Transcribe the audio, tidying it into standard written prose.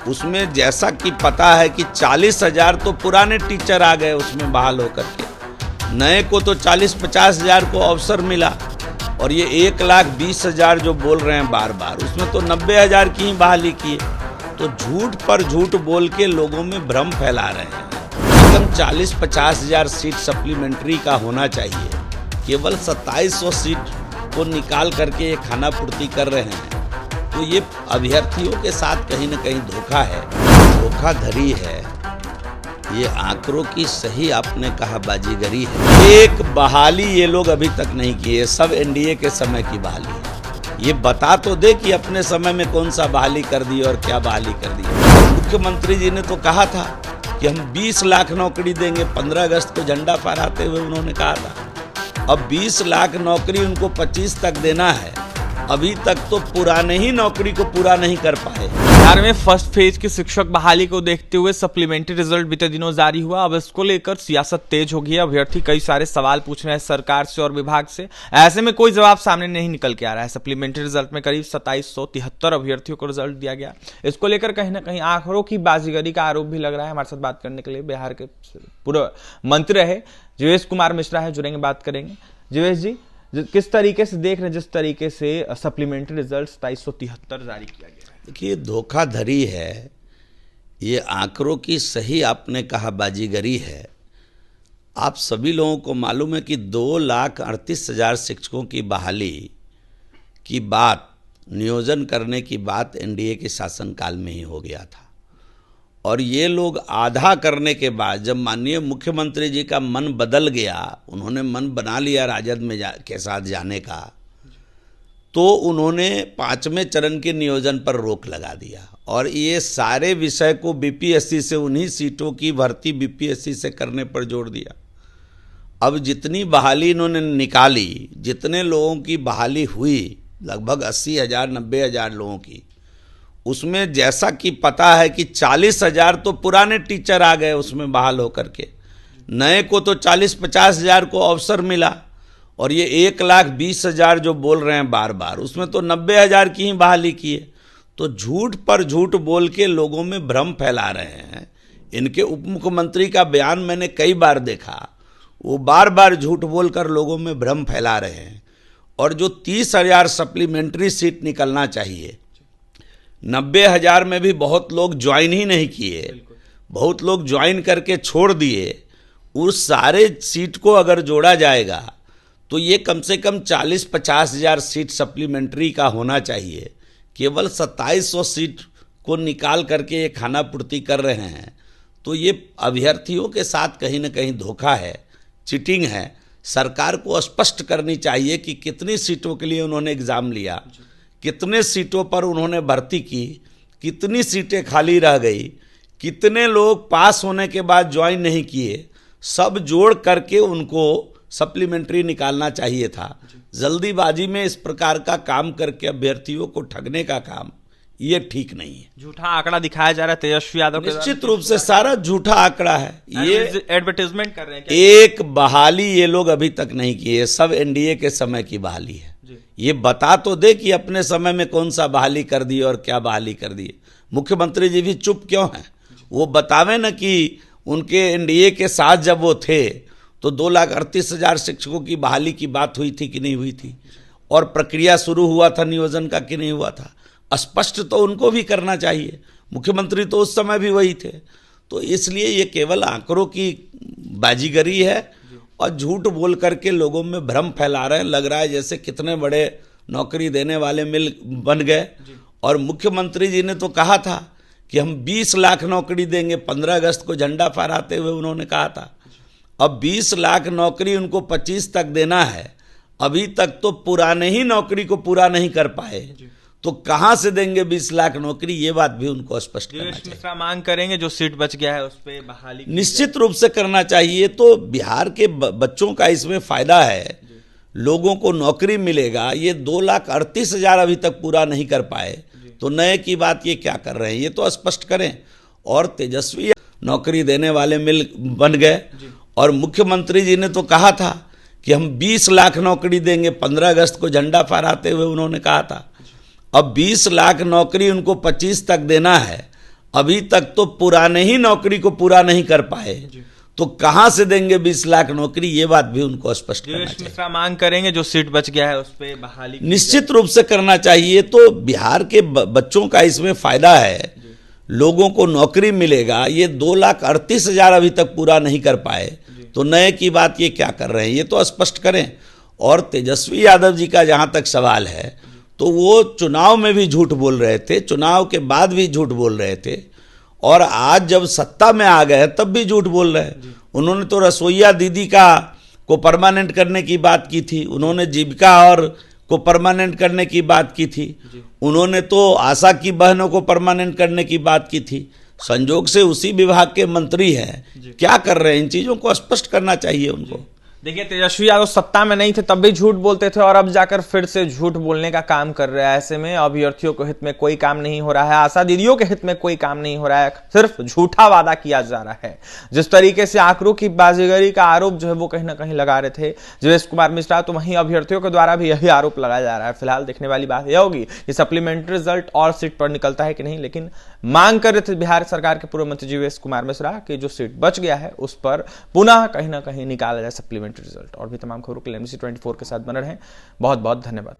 उसमें जैसा कि पता है कि 40,000 तो पुराने टीचर आ गए उसमें बहाल होकर के, नए को तो 40-50 हज़ार को अवसर मिला, और ये 1,20,000 जो बोल रहे हैं बार बार, उसमें तो 90,000 की ही बहाली की है। तो झूठ पर झूठ बोल के लोगों में भ्रम फैला रहे हैं। एकदम 40-50 हज़ार सीट सप्लीमेंट्री का होना चाहिए, केवल 2700 सीट को निकाल करके ये खाना पूर्ति कर रहे हैं। तो ये अभ्यर्थियों के साथ कहीं न कहीं धोखा है, धोखाधड़ी है, ये आंकड़ों की सही आपने कहा बाजीगरी है। एक बहाली ये लोग अभी तक नहीं किए, सब एनडीए के समय की बहाली है। ये बता तो दे कि अपने समय में कौन सा बहाली कर दी और क्या बहाली कर दी। मुख्यमंत्री जी ने तो कहा था कि हम 20 लाख नौकरी देंगे, 15 अगस्त को झंडा फहराते हुए उन्होंने कहा था। अब 20 लाख नौकरी उनको 25 तक देना है, अभी तक तो पुराने ही नौकरी को पूरा नहीं कर पाए। बिहार में फर्स्ट फेज की शिक्षक बहाली को देखते हुए सप्लीमेंट्री रिजल्ट बीते दिनों जारी हुआ। अब इसको लेकर सियासत तेज हो गई है। अभ्यर्थी कई सारे सवाल पूछ रहे हैं सरकार से और विभाग से, ऐसे में कोई जवाब सामने नहीं निकल के आ रहा है। सप्लीमेंट्री रिजल्ट में करीब 2773 अभ्यर्थियों को रिजल्ट दिया गया। इसको लेकर कहीं ना कहीं आंकड़ों की बाजीगरी का आरोप भी लग रहा है। हमारे साथ बात करने के लिए बिहार के पूर्व मंत्री रहे जीवेश कुमार मिश्रा है, जुड़ेंगे, बात करेंगे। जीवेश जी, किस तरीके से देख रहे हैं जिस तरीके से सप्लीमेंट्री रिजल्ट 2773 जारी किया गया है? देखिए, धोखाधड़ी है, ये आंकड़ों की सही आपने कहा बाजीगरी है। आप सभी लोगों को मालूम है कि 2,38,000 शिक्षकों की बहाली की बात, नियोजन करने की बात एनडीए के शासनकाल में ही हो गया था, और ये लोग आधा करने के बाद जब माननीय मुख्यमंत्री जी का मन बदल गया, उन्होंने मन बना लिया राजद में के साथ जाने का, तो उन्होंने 5वें चरण के नियोजन पर रोक लगा दिया, और ये सारे विषय को बीपीएससी से, उन्हीं सीटों की भर्ती बीपीएससी से करने पर जोड़ दिया। अब जितनी बहाली इन्होंने निकाली, जितने लोगों की बहाली हुई, लगभग 80,000 90,000 लोगों की, उसमें जैसा कि पता है कि 40,000 तो पुराने टीचर आ गए उसमें बहाल होकर के, नए को तो 40-50 हज़ार को अवसर मिला, और ये 1,20,000 जो बोल रहे हैं बार बार, उसमें तो 90,000 की ही बहाली की है। तो झूठ पर झूठ बोल के लोगों में भ्रम फैला रहे हैं। इनके उप मुख्यमंत्री का बयान मैंने कई बार देखा, वो बार बार झूठ बोलकर लोगों में भ्रम फैला रहे हैं। और जो 30,000 सप्लीमेंट्री सीट निकलना चाहिए, 90,000 में भी बहुत लोग ज्वाइन ही नहीं किए, बहुत लोग ज्वाइन करके छोड़ दिए। उस सारे सीट को अगर जोड़ा जाएगा तो ये कम से कम 40-50 हज़ार सीट सप्लीमेंट्री का होना चाहिए। केवल 2700 सीट को निकाल करके ये खाना पूर्ति कर रहे हैं। तो ये अभ्यर्थियों के साथ कहीं ना कहीं धोखा है, चीटिंग है। सरकार को स्पष्ट करनी चाहिए कि कितनी सीटों के लिए उन्होंने एग्ज़ाम लिया, कितने सीटों पर उन्होंने भर्ती की, कितनी सीटें खाली रह गई, कितने लोग पास होने के बाद ज्वाइन नहीं किए, सब जोड़ करके उनको सप्लीमेंट्री निकालना चाहिए था। जल्दीबाजी में इस प्रकार का काम करके अभ्यर्थियों को ठगने का काम, ये ठीक नहीं है। झूठा आंकड़ा दिखाया जा रहा है तेजस्वी यादव के, निश्चित रूप से सारा झूठा आंकड़ा है। ये एडवर्टाइजमेंट कर रहे हैं क्या? एक बहाली ये लोग अभी तक नहीं किए, सब एनडीए के समय की बहाली है। ये बता तो दे कि अपने समय में कौन सा बहाली कर दी और क्या बहाली कर दी। मुख्यमंत्री जी भी चुप क्यों हैं? वो बतावे न कि उनके एनडीए के साथ जब वो थे तो 2,38,000 शिक्षकों की बहाली की बात हुई थी कि नहीं हुई थी, और प्रक्रिया शुरू हुआ था नियोजन का कि नहीं हुआ था। स्पष्ट तो उनको भी करना चाहिए, मुख्यमंत्री तो उस समय भी वही थे। तो इसलिए ये केवल आंकड़ों की बाजीगरी है और झूठ बोल करके लोगों में भ्रम फैला रहे हैं। लग रहा है जैसे कितने बड़े नौकरी देने वाले मिल बन गए। और मुख्यमंत्री जी ने तो कहा था कि हम 20 लाख नौकरी देंगे, 15 अगस्त को झंडा फहराते हुए उन्होंने कहा था। अब 20 लाख नौकरी उनको 25 तक देना है, अभी तक तो पुराने ही नौकरी को पूरा नहीं कर पाए, तो कहां से देंगे 20 लाख नौकरी? ये बात भी उनको स्पष्ट करना चाहिए। मांग करेंगे जो सीट बच गया है उस पे बहाली निश्चित रूप से करना चाहिए। तो बिहार के बच्चों का इसमें फायदा है, लोगों को नौकरी मिलेगा। ये 2,38,000 अभी तक पूरा नहीं कर पाए, तो नए की बात ये क्या कर रहे हैं? ये तो स्पष्ट करें। और तेजस्वी नौकरी देने वाले मिल बन गए, और मुख्यमंत्री जी ने तो कहा था कि हम 20 लाख नौकरी देंगे, 15 अगस्त को झंडा फहराते हुए उन्होंने कहा था। अब 20 लाख नौकरी उनको 25 तक देना है, अभी तक तो पुराने ही नौकरी को पूरा नहीं कर पाए, तो कहां से देंगे 20 लाख नौकरी? ये बात भी उनको स्पष्ट करना चाहिए। मिश्रा मांग करेंगे जो सीट बच गया है उस पे बहाली निश्चित रूप से करना चाहिए। तो बिहार के बच्चों का इसमें फायदा है, लोगों को नौकरी मिलेगा। ये 2,38,000 अभी तक पूरा नहीं कर पाए, तो नए की बात ये क्या कर रहे हैं, ये तो स्पष्ट करें। और तेजस्वी यादव जी का जहां तक सवाल है, तो वो चुनाव में भी झूठ बोल रहे थे, चुनाव के बाद भी झूठ बोल रहे थे, और आज जब सत्ता में आ गए तब भी झूठ बोल रहे हैं। उन्होंने तो रसोईया दीदी को परमानेंट करने की बात की थी, उन्होंने जीविका और को परमानेंट करने की बात की थी, उन्होंने तो आशा की बहनों को परमानेंट करने की बात की थी। संजोग से उसी विभाग के मंत्री हैं, क्या कर रहे हैं? इन चीजों को स्पष्ट करना चाहिए उनको। देखिए, तेजस्वी यादव सत्ता में नहीं थे तब भी झूठ बोलते थे और अब जाकर फिर से झूठ बोलने का काम कर रहे हैं। ऐसे में अभ्यर्थियों के हित में कोई काम नहीं हो रहा है, आशा दीदियों के हित में कोई काम नहीं हो रहा है, सिर्फ झूठा वादा किया जा रहा है। जिस तरीके से आंकड़ों की बाजीगरी का आरोप जो है वो कहीं ना कहीं लगा रहे थे जीवेश कुमार मिश्रा, तो वहीं अभ्यर्थियों के द्वारा भी यही आरोप लगाया जा रहा है। फिलहाल देखने वाली बात यह होगी कि सप्लीमेंट्री रिजल्ट और सीट पर निकलता है कि नहीं, लेकिन मांग कर रहे थे बिहार सरकार के पूर्व मंत्री जीवेश कुमार मिश्रा कि जो सीट बच गया है उस पर पुनः कहीं ना कहीं निकाला जाए सप्लीमेंट्री रिजल्ट। और भी तमाम खबरों के लिए NBC 24 के साथ बने रहें। बहुत बहुत धन्यवाद।